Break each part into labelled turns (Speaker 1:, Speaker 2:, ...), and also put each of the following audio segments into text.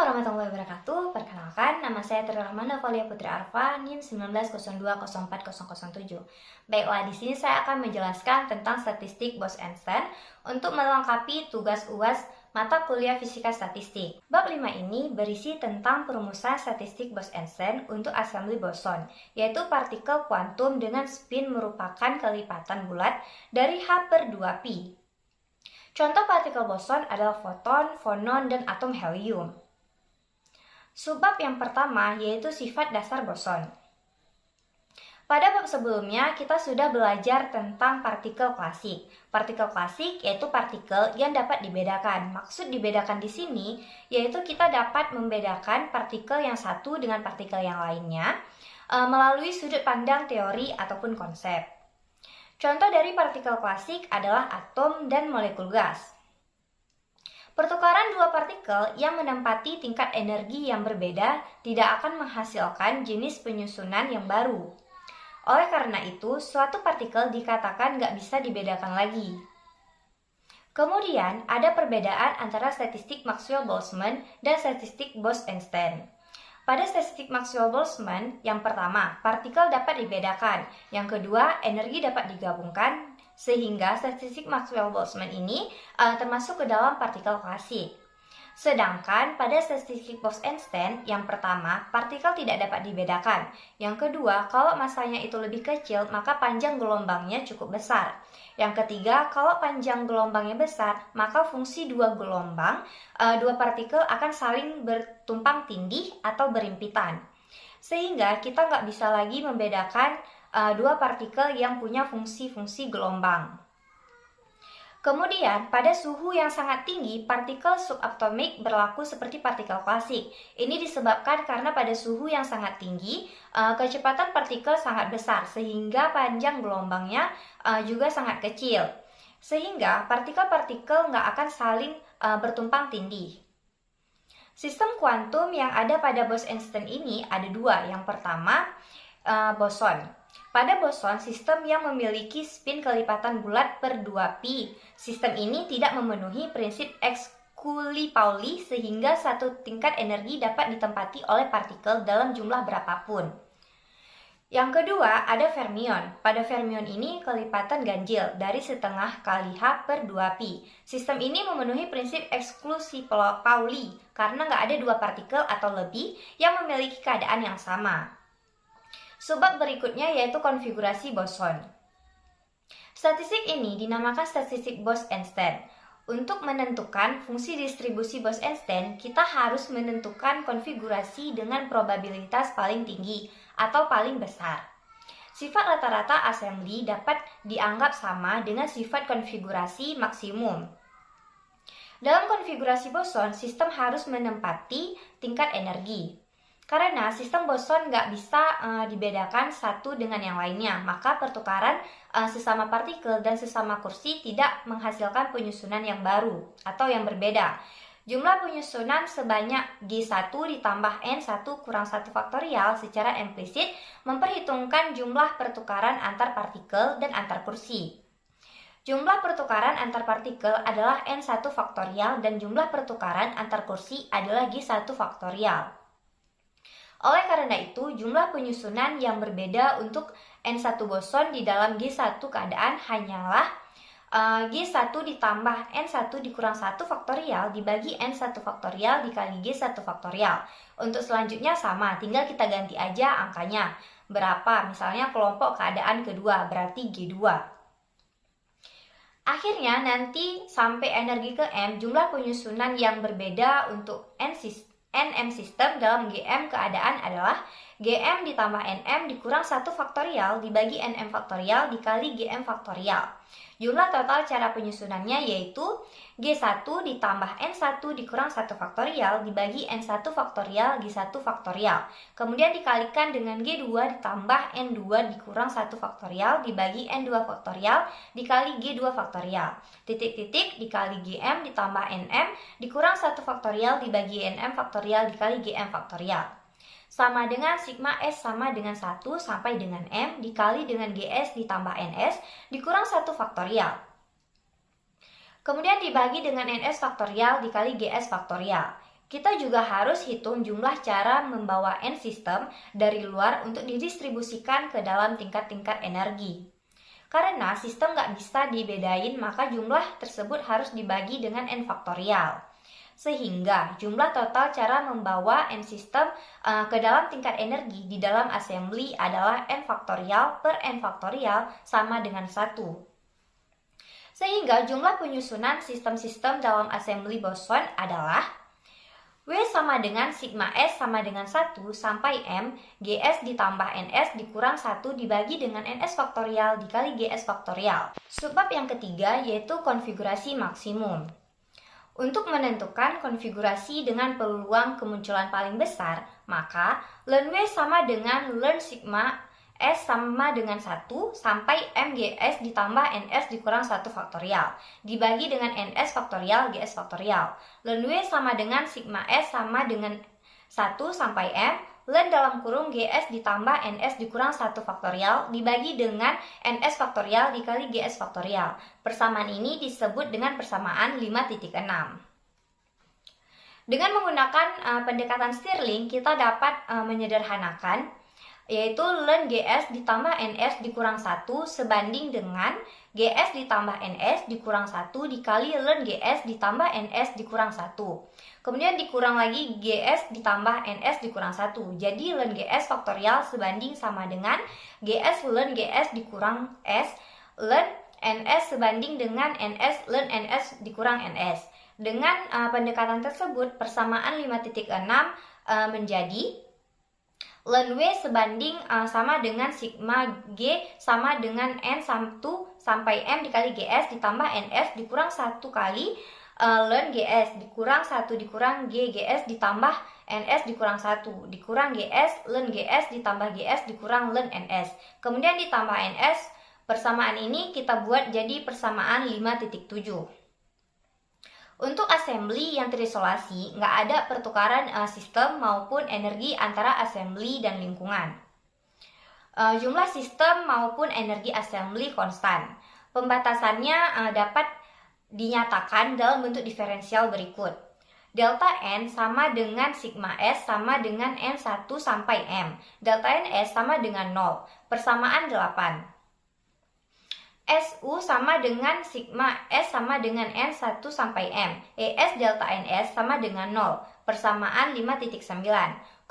Speaker 1: warahmatullahi wabarakatuh. Perkenalkan, nama saya Tri Rahmana Valia Putri Arfa, NIM 1902040007. Baiklah, di sini saya akan menjelaskan tentang statistik Bose-Einstein untuk melengkapi tugas UAS mata kuliah Fisika Statistik. Bab 5 ini berisi tentang perumusan statistik Bose-Einstein untuk assembly boson, yaitu partikel kuantum dengan spin merupakan kelipatan bulat dari H/2π. Contoh partikel boson adalah foton, fonon, dan atom helium. Subbab yang pertama yaitu sifat dasar boson. Pada bab sebelumnya kita sudah belajar tentang partikel klasik. Partikel klasik yaitu partikel yang dapat dibedakan. Maksud dibedakan di sini yaitu kita dapat membedakan partikel yang satu dengan partikel yang lainnya melalui sudut pandang teori ataupun konsep. Contoh dari partikel klasik adalah atom dan molekul gas. Pertukaran dua partikel yang menempati tingkat energi yang berbeda tidak akan menghasilkan jenis penyusunan yang baru. Oleh karena itu, suatu partikel dikatakan nggak bisa dibedakan lagi. Kemudian, ada perbedaan antara statistik Maxwell-Boltzmann dan statistik Bose-Einstein. Pada statistik Maxwell-Boltzmann, yang pertama, partikel dapat dibedakan. Yang kedua, energi dapat digabungkan, sehingga statistik Maxwell-Boltzmann ini termasuk ke dalam partikel klasik. Sedangkan pada statistik Bose-Einstein, yang pertama, partikel tidak dapat dibedakan. Yang kedua, kalau masanya itu lebih kecil, maka panjang gelombangnya cukup besar. Yang ketiga, kalau panjang gelombangnya besar, maka fungsi dua gelombang, dua partikel akan saling bertumpang tindih atau berimpitan. Sehingga kita nggak bisa lagi membedakan dua partikel yang punya fungsi-fungsi gelombang. Kemudian, pada suhu yang sangat tinggi, partikel subatomik berlaku seperti partikel klasik. Ini disebabkan karena pada suhu yang sangat tinggi, kecepatan partikel sangat besar, sehingga panjang gelombangnya juga sangat kecil. Sehingga partikel-partikel nggak akan saling bertumpang tindih. Sistem kuantum yang ada pada Bose-Einstein ini ada dua. Yang pertama, boson. Pada boson, sistem yang memiliki spin kelipatan bulat per 2π. Sistem ini tidak memenuhi prinsip Exclusion-Pauli sehingga satu tingkat energi dapat ditempati oleh partikel dalam jumlah berapapun. Yang kedua, ada fermion. Pada fermion ini kelipatan ganjil dari setengah kali H/2π. Sistem ini memenuhi prinsip Exclusion-Pauli karena nggak ada dua partikel atau lebih yang memiliki keadaan yang sama. Subbab berikutnya yaitu konfigurasi boson. Statistik ini dinamakan statistik Bose-Einstein. Untuk menentukan fungsi distribusi Bose-Einstein, kita harus menentukan konfigurasi dengan probabilitas paling tinggi atau paling besar. Sifat rata-rata assembly dapat dianggap sama dengan sifat konfigurasi maksimum. Dalam konfigurasi boson, sistem harus menempati tingkat energi. Karena sistem boson nggak bisa dibedakan satu dengan yang lainnya, maka pertukaran sesama partikel dan sesama kursi tidak menghasilkan penyusunan yang baru atau yang berbeda. Jumlah penyusunan sebanyak G1 ditambah N1 kurang 1 faktorial secara implisit memperhitungkan jumlah pertukaran antar partikel dan antar kursi. Jumlah pertukaran antar partikel adalah N1 faktorial dan jumlah pertukaran antar kursi adalah G1 faktorial. Oleh karena itu, jumlah penyusunan yang berbeda untuk N1 boson di dalam G1 keadaan hanyalah G1 ditambah N1 dikurang 1 faktorial dibagi N1 faktorial dikali G1 faktorial. Untuk selanjutnya sama, tinggal kita ganti aja angkanya. Berapa? Misalnya kelompok keadaan kedua, berarti G2. Akhirnya nanti sampai energi ke M, jumlah penyusunan yang berbeda untuk NM sistem dalam GM keadaan adalah GM ditambah NM dikurang 1 faktorial dibagi NM faktorial dikali GM faktorial. Jumlah total cara penyusunannya yaitu G1 ditambah N1 dikurang 1 faktorial dibagi N1 faktorial G1 faktorial. Kemudian dikalikan dengan G2 ditambah N2 dikurang 1 faktorial dibagi N2 faktorial dikali G2 faktorial. Titik-titik dikali GM ditambah NM dikurang 1 faktorial dibagi NM faktorial dikali GM faktorial. Sama dengan sigma S sama dengan 1 sampai dengan M dikali dengan GS ditambah NS dikurang 1 faktorial. Kemudian dibagi dengan NS faktorial dikali GS faktorial. Kita juga harus hitung jumlah cara membawa N sistem dari luar untuk didistribusikan ke dalam tingkat-tingkat energi. Karena sistem nggak bisa dibedain, maka jumlah tersebut harus dibagi dengan N faktorial. Sehingga jumlah total cara membawa N sistem ke dalam tingkat energi di dalam assembly adalah N faktorial per N faktorial sama dengan 1. Sehingga jumlah penyusunan sistem-sistem dalam assembly boson adalah W sama dengan sigma S sama dengan 1 sampai M, GS ditambah NS dikurang 1 dibagi dengan NS faktorial dikali GS faktorial. Subbab yang ketiga yaitu konfigurasi maksimum. Untuk menentukan konfigurasi dengan peluang kemunculan paling besar, maka ln W sama dengan ln sigma S sama dengan 1 sampai MGS ditambah NS dikurang 1 faktorial dibagi dengan NS faktorial GS faktorial. Ln W sama dengan sigma S sama dengan 1 sampai M ln dalam kurung GS ditambah NS dikurang 1 faktorial dibagi dengan NS faktorial dikali GS faktorial. Persamaan ini disebut dengan persamaan 5.6. Dengan menggunakan pendekatan Stirling, kita dapat menyederhanakan yaitu ln GS ditambah NS dikurang 1 sebanding dengan GS ditambah NS dikurang 1 dikali ln GS ditambah NS dikurang 1. Kemudian dikurang lagi GS ditambah NS dikurang 1. Jadi ln GS faktorial sebanding sama dengan GS ln GS dikurang S, ln NS sebanding dengan NS ln NS dikurang NS. Dengan pendekatan tersebut, persamaan 5.6 menjadi ln W sebanding sama dengan sigma G sama dengan N1 sampai M dikali GS ditambah NS dikurang 1 kali ln GS dikurang 1 dikurang G GS ditambah NS dikurang 1 dikurang GS ln GS ditambah GS dikurang ln NS. Kemudian ditambah NS, persamaan ini kita buat jadi persamaan 5.7. Untuk assembly yang terisolasi, nggak ada pertukaran sistem maupun energi antara assembly dan lingkungan. Jumlah sistem maupun energi assembly konstan. Pembatasannya dapat dinyatakan dalam bentuk diferensial berikut. Delta N sama dengan sigma S sama dengan N1 sampai M. Delta NS sama dengan 0. Persamaan 8. SU sama dengan sigma S sama dengan N1 sampai M. ES delta NS sama dengan 0. Persamaan 5.9.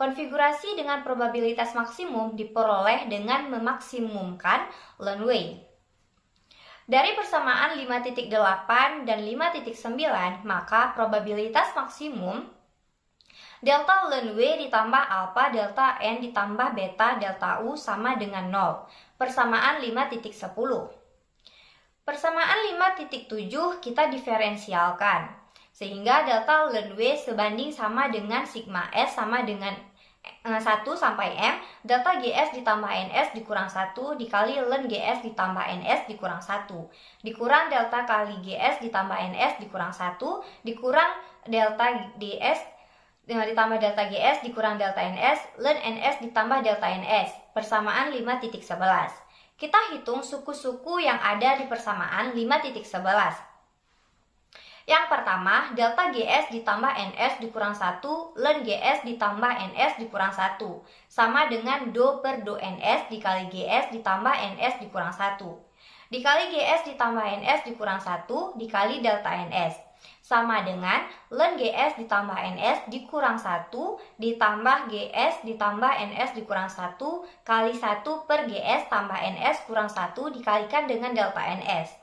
Speaker 1: Konfigurasi dengan probabilitas maksimum diperoleh dengan memaksimumkan ln W. Dari persamaan 5.8 dan 5.9, maka probabilitas maksimum delta ln W ditambah alpha delta N ditambah beta delta U sama dengan 0. Persamaan 5.10. Persamaan 5.7 kita diferensialkan, sehingga delta ln W sebanding sama dengan sigma S sama dengan 1 sampai M, delta GS ditambah NS dikurang 1 dikali ln GS ditambah NS dikurang 1, dikurang delta kali GS ditambah NS dikurang 1, dikurang delta DS ditambah delta GS dikurang delta NS, ln NS ditambah delta NS, persamaan 5.11. Kita hitung suku-suku yang ada di persamaan 5.11. Yang pertama, delta GS ditambah NS dikurang 1, ln GS ditambah NS dikurang 1, sama dengan do per do NS dikali GS ditambah NS dikurang 1, dikali GS ditambah NS dikurang 1, dikali delta NS. Sama dengan ln GS ditambah NS dikurang 1 ditambah GS ditambah NS dikurang 1 kali 1 per GS tambah NS kurang 1 dikalikan dengan delta NS.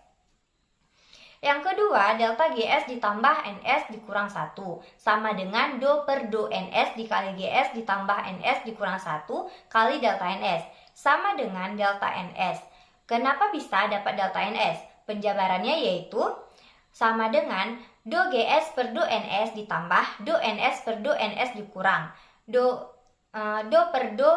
Speaker 1: Yang kedua, delta GS ditambah NS dikurang 1 sama dengan do per do NS dikali GS ditambah NS dikurang 1 kali delta NS, sama dengan delta NS. Kenapa bisa dapat delta NS? Penjabarannya yaitu sama dengan do GS per do NS ditambah do NS per do NS dikurang do per do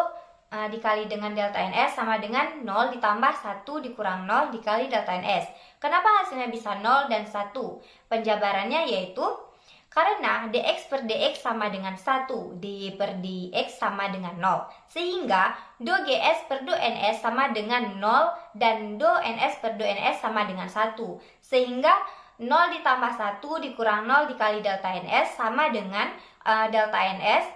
Speaker 1: dikali dengan delta NS sama dengan 0 ditambah 1 dikurang 0 dikali delta NS. Kenapa hasilnya bisa 0 dan 1? Penjabarannya yaitu karena dx per dx sama dengan 1, dy per dx sama dengan 0. Sehingga do GS per do NS sama dengan 0 dan do NS per do NS sama dengan 1. Sehingga 0 ditambah 1 dikurang 0 dikali delta NS sama dengan delta NS.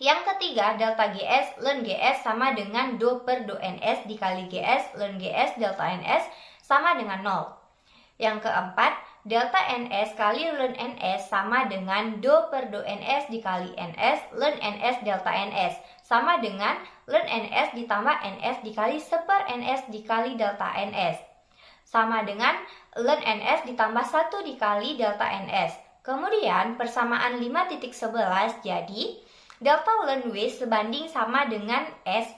Speaker 1: Yang ketiga, delta GS ln GS sama dengan do per do NS dikali GS ln GS delta NS sama dengan 0. Yang keempat, delta NS kali ln NS sama dengan do per do NS dikali NS ln NS delta NS sama dengan ln NS ditambah NS dikali seper NS dikali delta NS sama dengan ln NS ditambah 1 dikali delta NS. Kemudian persamaan 5.11 jadi delta ln W sebanding sama dengan S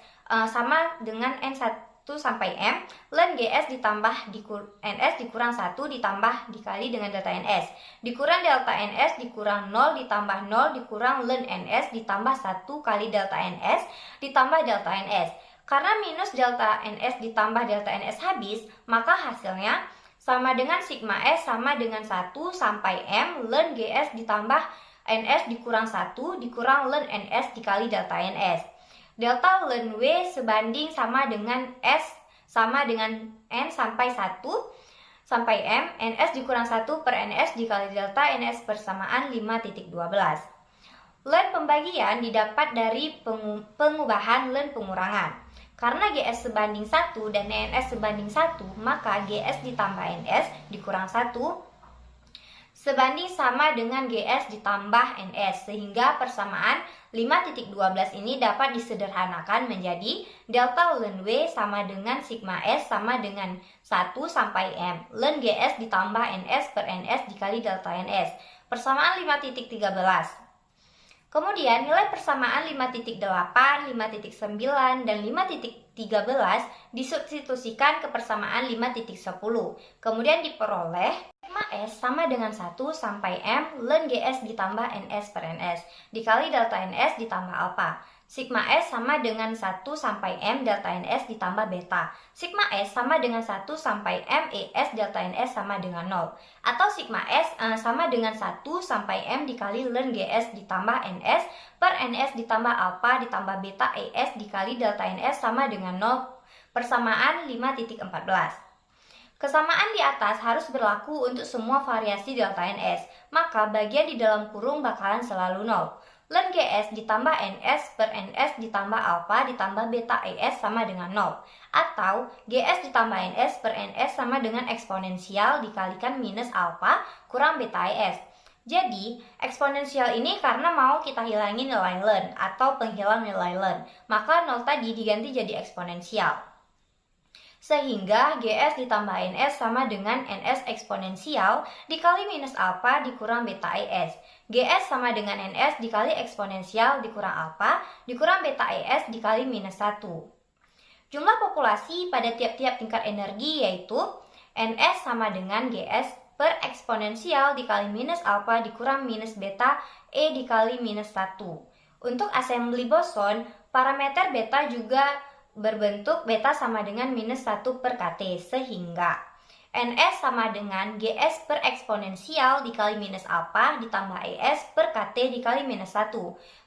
Speaker 1: sama dengan N1 sampai M ln GS ditambah NS dikurang 1 ditambah dikali dengan delta NS dikurang delta NS dikurang 0 ditambah 0 dikurang ln NS ditambah 1 kali delta NS ditambah delta NS. Karena minus delta NS ditambah delta NS habis, maka hasilnya sama dengan sigma S sama dengan 1 sampai M ln GS ditambah NS dikurang 1 dikurang ln NS dikali delta NS. Delta ln W sebanding sama dengan S sama dengan N sampai 1 sampai M, NS dikurang 1 per NS dikali delta NS persamaan 5.12. Ln pembagian didapat dari pengubahan ln pengurangan. Karena GS sebanding 1 dan NS sebanding 1, maka GS ditambah NS dikurang 1 sebanding sama dengan GS ditambah NS, sehingga persamaan 5.12 ini dapat disederhanakan menjadi delta ln W sama dengan sigma S sama dengan 1 sampai M ln GS ditambah NS per NS dikali delta NS persamaan 5.13. Kemudian nilai persamaan 5.8, 5.9, dan 5.13 disubstitusikan ke persamaan 5.10. Kemudian diperoleh sigma S sama dengan 1 sampai M ln GS ditambah NS per NS dikali delta NS ditambah alpha. Sigma S sama dengan 1 sampai M delta NS ditambah beta. Sigma S sama dengan 1 sampai M ES delta NS sama dengan 0. Atau sigma S sama dengan 1 sampai M dikali ln GS ditambah NS per NS ditambah alpha ditambah beta ES dikali delta NS sama dengan 0 persamaan 5.14. Kesamaan di atas harus berlaku untuk semua variasi delta NS, maka bagian di dalam kurung bakalan selalu 0. Ln GS ditambah NS per NS ditambah alpha ditambah beta ES sama dengan 0. Atau GS ditambah NS per NS sama dengan eksponensial dikalikan minus alpha kurang beta ES. Jadi, eksponensial ini karena mau kita hilangin nilai ln atau penghilang nilai ln, maka 0 tadi diganti jadi eksponensial. Sehingga GS ditambah NS sama dengan NS eksponensial dikali minus alpha dikurang beta ES. GS sama dengan NS dikali eksponensial dikurang alpha dikurang beta ES dikali minus 1. Jumlah populasi pada tiap-tiap tingkat energi yaitu NS sama dengan GS per eksponensial dikali minus alpha dikurang minus beta E dikali minus 1. Untuk assembly boson, parameter beta juga berbentuk beta sama dengan minus 1 per KT, sehingga NS sama dengan GS per eksponensial dikali minus alpha ditambah ES per KT dikali minus 1.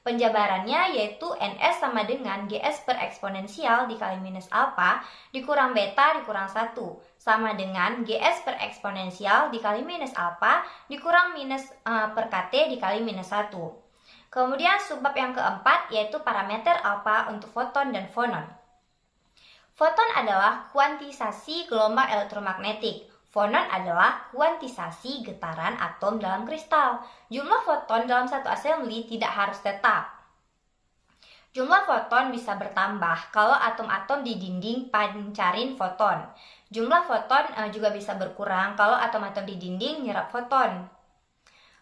Speaker 1: Penjabarannya yaitu NS sama dengan GS per eksponensial dikali minus alpha dikurang beta dikurang 1 sama dengan GS per eksponensial dikali minus alpha dikurang minus per KT dikali minus 1. Kemudian subbab yang keempat yaitu parameter alpha untuk foton dan fonon. Foton adalah kuantisasi gelombang elektromagnetik. Fonon adalah kuantisasi getaran atom dalam kristal. Jumlah foton dalam satu assembly tidak harus tetap. Jumlah foton bisa bertambah kalau atom-atom di dinding pancarin foton. Jumlah foton juga bisa berkurang kalau atom-atom di dinding nyerap foton.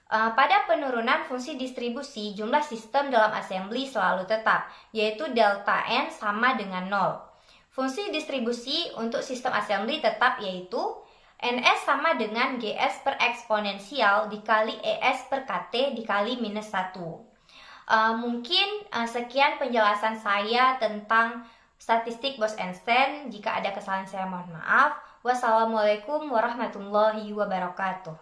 Speaker 1: Pada penurunan fungsi distribusi, jumlah sistem dalam assembly selalu tetap, yaitu delta N sama dengan 0. Fungsi distribusi untuk sistem assembly tetap yaitu NS sama dengan GS per eksponensial dikali ES per KT dikali minus 1. Mungkin sekian penjelasan saya tentang statistik Bose-Einstein. Jika ada kesalahan saya mohon maaf. Wassalamualaikum warahmatullahi wabarakatuh.